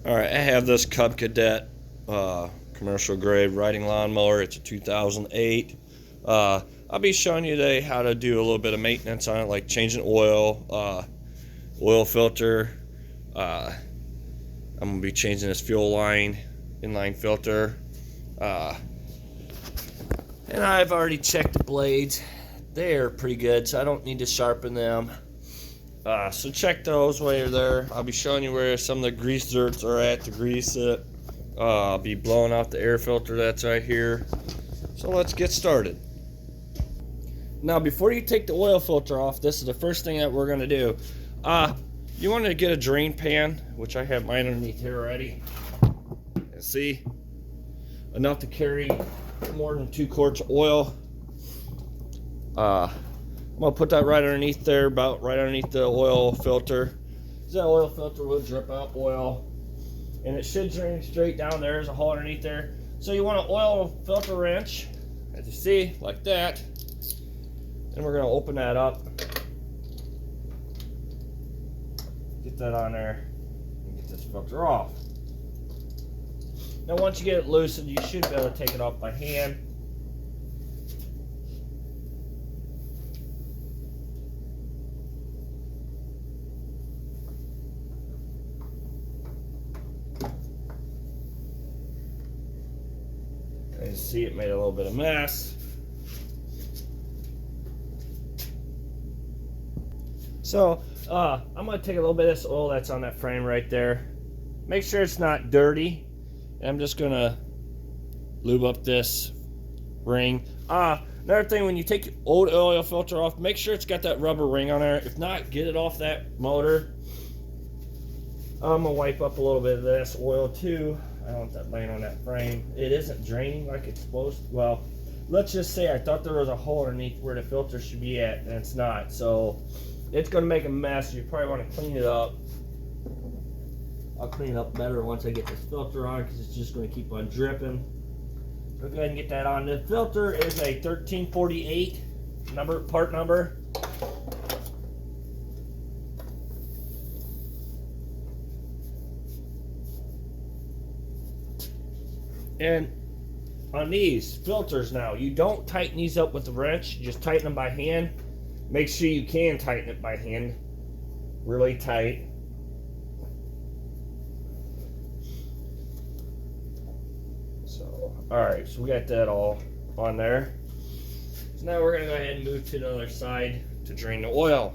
Alright, I have this Cub Cadet commercial grade riding lawnmower. It's a 2008. I'll be showing you today how to do a little bit of maintenance on it, like changing oil filter. I'm going to be changing this fuel line, inline filter. And I've already checked the blades. They're pretty good, so I don't need to sharpen them. So check those while you're there. I'll be showing you where some of the grease zerks are at to grease it. I'll be blowing out the air filter that's right here. So let's get started. Now before you take the oil filter off, this is the first thing that we're going to do. You want to get a drain pan, which I have mine underneath here already. And see, enough to carry more than 2 quarts of oil. I'm going to put that right underneath there, about right underneath the oil filter. That oil filter will drip out oil, and it should drain straight down there. There's a hole underneath there. So you want an oil filter wrench, as you see, like that. And we're going to open that up. Get that on there, and get this filter off. Now once you get it loosened, you should be able to take it off by hand. You see it made a little bit of mess. So I'm going to take a little bit of this oil that's on that frame right there. Make sure it's not dirty. And I'm just going to lube up this ring. Another thing, when you take your old oil filter off, make sure it's got that rubber ring on there. If not, get it off that motor. I'm going to wipe up a little bit of this oil too. I don't want that laying on that frame. It isn't draining like it's supposed to. Well, let's just say I thought there was a hole underneath where the filter should be at, and it's not. So it's going to make a mess. You probably want to clean it up. I'll clean it up better once I get this filter on, because it's just going to keep on dripping. So go ahead and get that on. The filter is a 1348 part number. And on these filters now, you don't tighten these up with the wrench, you just tighten them by hand. Make sure you can tighten it by hand really tight. So, alright, so we got that all on there. So now we're going to go ahead and move to the other side to drain the oil,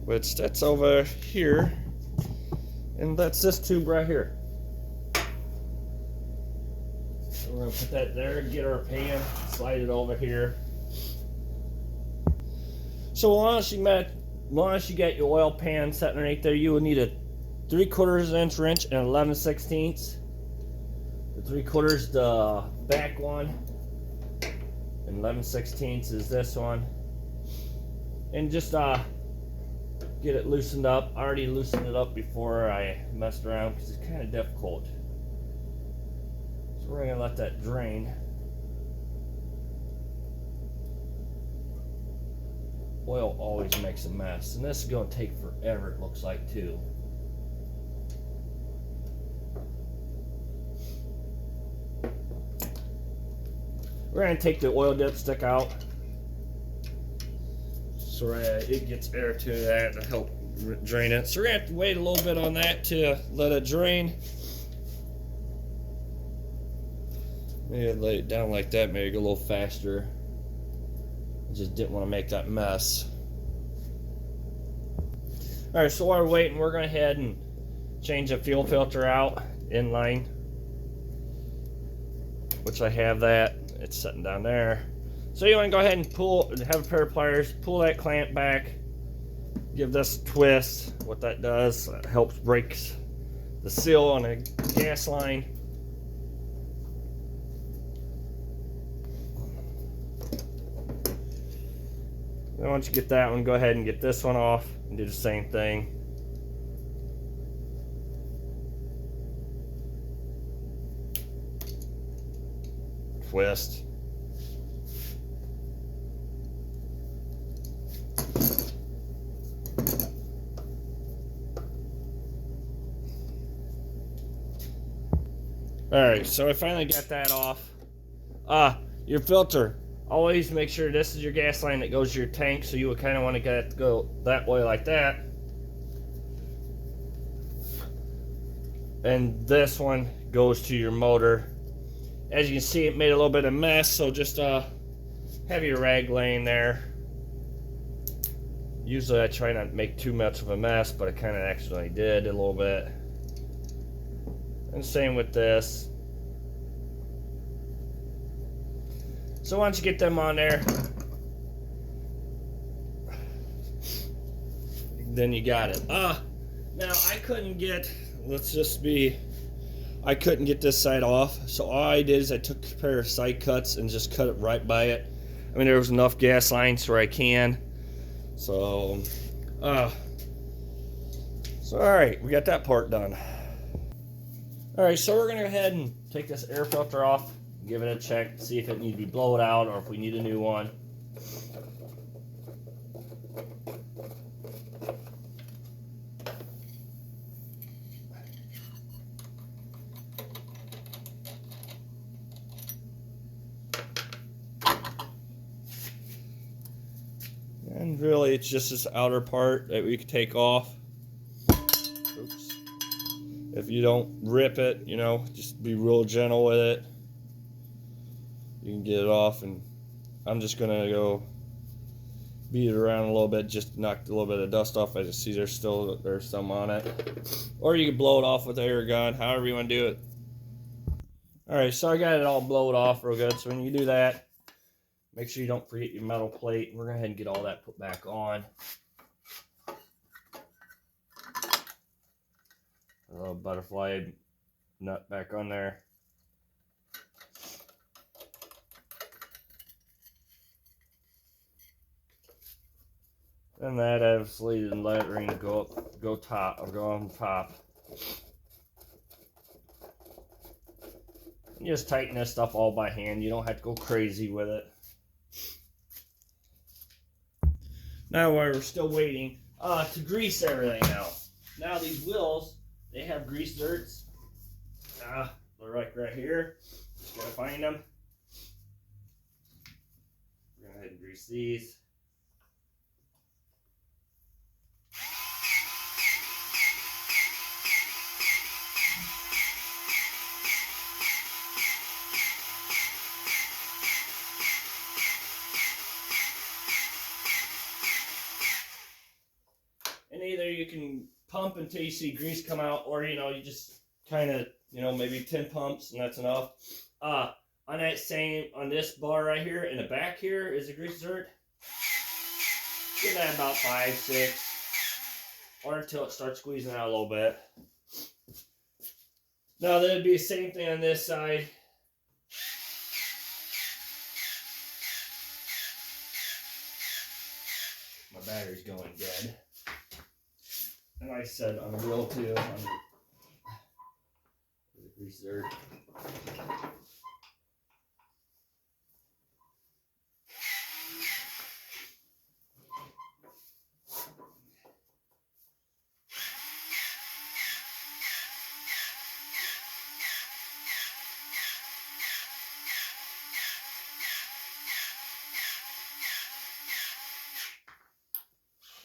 which that's over here, and that's this tube right here. We're going to put that there, get our pan, slide it over here. So once you get your oil pan set underneath there, you will need a 3/4 inch wrench and 11/16. The 3/4 the back one, and 11/16 is this one. And just get it loosened up. I already loosened it up before I messed around because it's kind of difficult. We're going to let that drain. Oil always makes a mess, and this is going to take forever, it looks like, too. We're going to take the oil dipstick out so it gets air to that to help drain it. So we're going to have to wait a little bit on that to let it drain. Maybe I'd lay it down like that, maybe go a little faster. I just didn't want to make that mess. Alright, so while we're waiting, we're going to head and change the fuel filter out inline, which I have that. It's sitting down there. So you want to go ahead and have a pair of pliers, pull that clamp back, give this a twist. What that does, it helps break the seal on a gas line. Then once you get that one, go ahead and get this one off and do the same thing. Twist. Alright, so I finally got that off. Your filter. Always make sure this is your gas line that goes to your tank, so you would kind of want to get it to go that way like that. And this one goes to your motor. As you can see, it made a little bit of mess, so just have your rag laying there. Usually I try not to make too much of a mess, but I kind of accidentally did a little bit. And same with this. So once you get them on there, then you got it. Now I couldn't get, I couldn't get this side off. So all I did is I took a pair of side cuts and just cut it right by it. I mean, there was enough gas lines where I can. So all right, we got that part done. All right, so we're gonna go ahead and take this air filter off, give it a check, see if it needs to be blown out or if we need a new one. And really, it's just this outer part that we can take off. Oops. If you don't rip it, you know, just be real gentle with it. You can get it off, and I'm just gonna go beat it around a little bit, just knock a little bit of dust off. I just see there's some on it. Or you can blow it off with an air gun, however you want to do it. Alright, so I got it all blowed off real good. So when you do that, make sure you don't forget your metal plate. We're going to go ahead and get all that put back on. A little butterfly nut back on there. And that obviously the lettering go on top. You just tighten this stuff all by hand. You don't have to go crazy with it. Now while we're still waiting, to grease everything out. Now these wheels, they have grease zerks. They're right here. Just gotta find them. We're gonna go ahead and grease these. And either you can pump until you see grease come out, or you just kind of maybe 10 pumps and that's enough. On this bar right here in the back here is a grease zert. Give that about 5, 6, or until it starts squeezing out a little bit. Now that'd be the same thing on this side. My battery's going dead. And like I said, on the wheel too. The grease zert.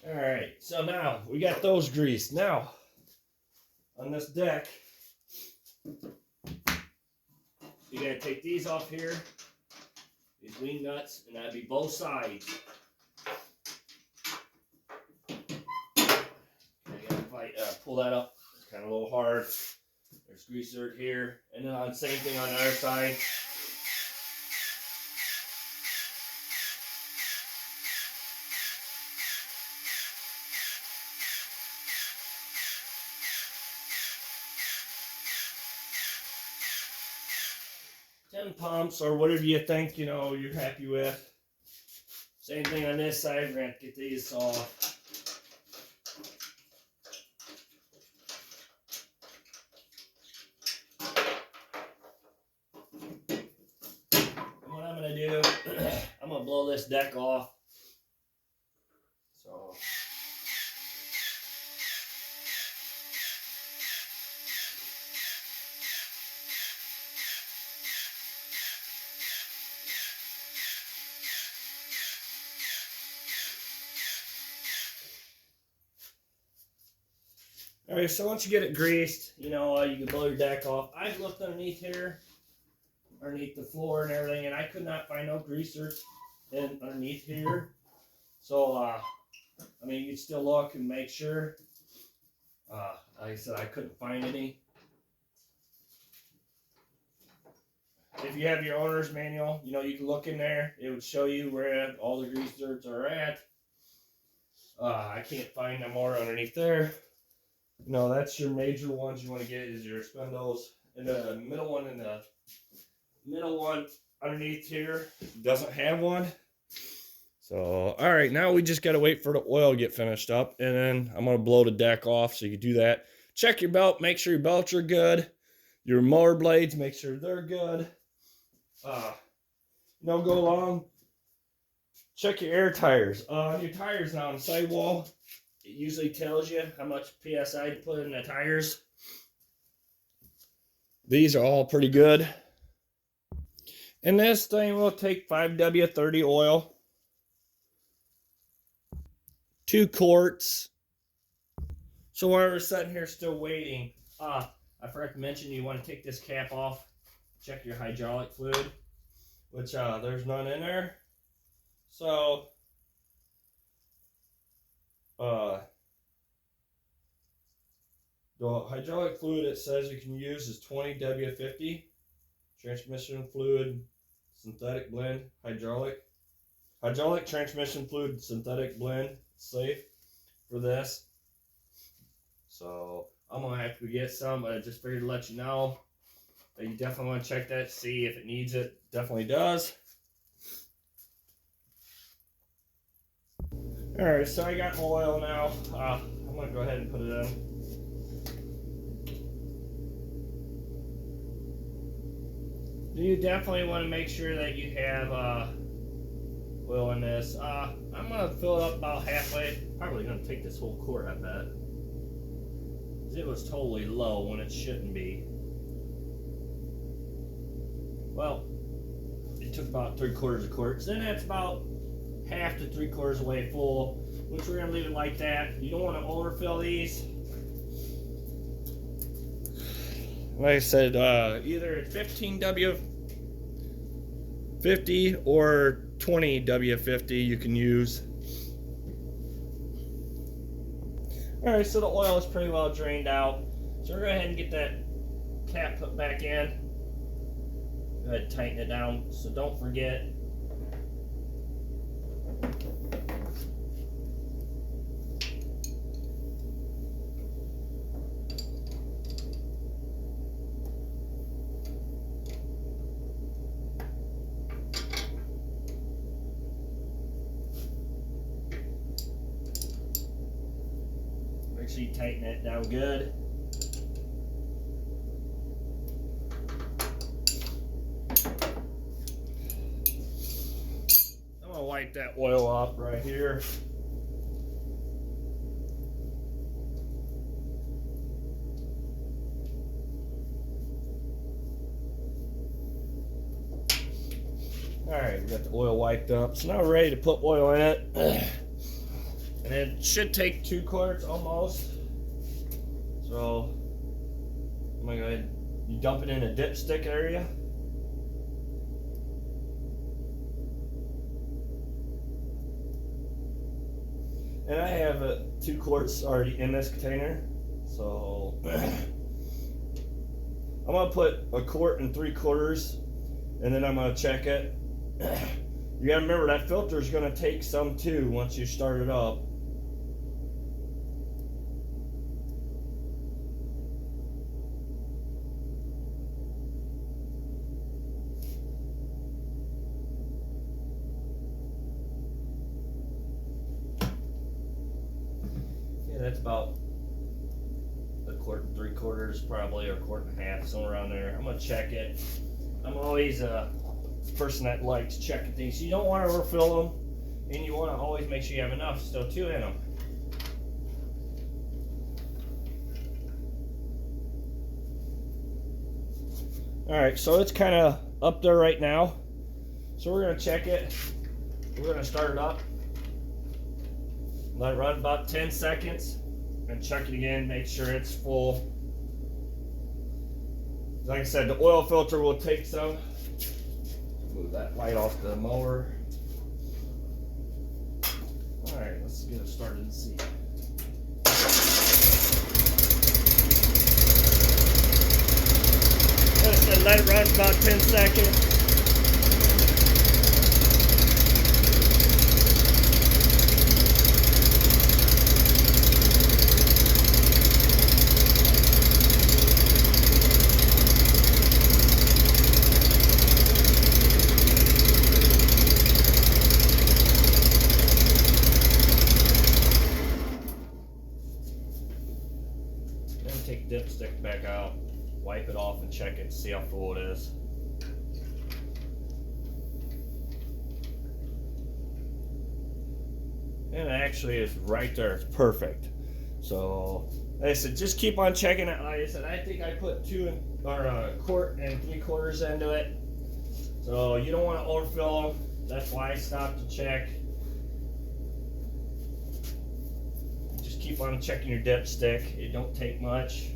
Alright, so now we got those greased. Now, on this deck, you gotta take these off here, these wing nuts, and that'd be both sides. Okay, pull that up, it's kind of a little hard. There's grease zert here, and then on same thing on the other side. Pumps or whatever you think you're happy with. Same thing on this side. We're gonna get these off. And what I'm gonna do, I'm gonna blow this deck off. So. All right, so once you get it greased, you know, you can blow your deck off. I've looked underneath here, underneath the floor and everything, and I could not find no greasers underneath here. So, I mean, you still look and make sure. Like I said, I couldn't find any. If you have your owner's manual, you know, you can look in there. It would show you where all the greasers are at. I can't find them more underneath there. No, that's your major ones you want to get is your spindles. And the middle one underneath here doesn't have one. So, all right, now we just got to wait for the oil to get finished up. And then I'm going to blow the deck off so you can do that. Check your belt. Make sure your belts are good. Your mower blades, make sure they're good. Go along. Check your air tires. Your tires now on the sidewall. It usually tells you how much PSI to put in the tires. These are all pretty good. And this thing will take 5W30 oil. 2 quarts. So while we're sitting here still waiting, I forgot to mention you want to take this cap off. Check your hydraulic fluid, which there's none in there. So the hydraulic fluid it says you can use is 20W50. Transmission fluid, synthetic blend, hydraulic transmission fluid, synthetic blend, safe for this. So I'm gonna have to get some, but I just figured to let you know that you definitely want to check that, see if it needs it. Definitely does. Alright, so I got my oil now. I'm going to go ahead and put it in. You definitely want to make sure that you have oil in this. I'm going to fill it up about halfway. Probably going to take this whole quart, I bet. It was totally low when it shouldn't be. Well, it took about 3/4 quart. So then that's about half to 3/4 away full, which we're going to leave it like that. You don't want to overfill these. Like I said, either it's 15W50 or 20W50 you can use. Alright, so the oil is pretty well drained out. So we're going to go ahead and get that cap put back in. Go ahead and tighten it down, so don't forget. Make sure you tighten it down good. I'm gonna wipe that oil off right here. Alright, we got the oil wiped up. So now we're ready to put oil in it. And it should take 2 quarts almost. So I'm gonna go ahead and dump it in a dipstick area. And I have 2 quarts already in this container. So I'm gonna put 1 quart and 3/4, and then I'm gonna check it. You gotta remember that filter is gonna take some too once you start it up. Yeah, that's about 1 quart and 3/4 probably, or 1.5 quarts, somewhere around there. I'm gonna check it. I'm always a person that likes checking things. You don't want to overfill them, and you want to always make sure you have enough still too in them. Alright, so it's kind of up there right now. So we're going to check it. We're going to start it up. Let it run about 10 seconds. And and check it again, make sure it's full. Like I said, the oil filter will take some. Move that light off the mower. Alright, let's get it started and see. Just let it run for about 10 seconds. Take the dipstick back out, wipe it off, and check it, see how full it is. And it actually is right there. It's perfect. So, like I said, just keep on checking it. Like I said, I think I put a quart and 3/4 into it. So you don't want to overfill them. That's why I stopped to check. Keep on checking your dipstick. It don't take much.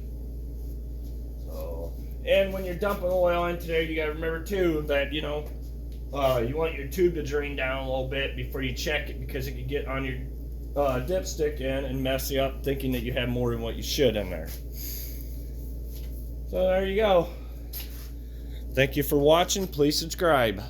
So, and when you're dumping oil into there, you got to remember too that you want your tube to drain down a little bit before you check it, because it could get on your dipstick and mess you up, thinking that you have more than what you should in there. So there you go. Thank you for watching. Please subscribe.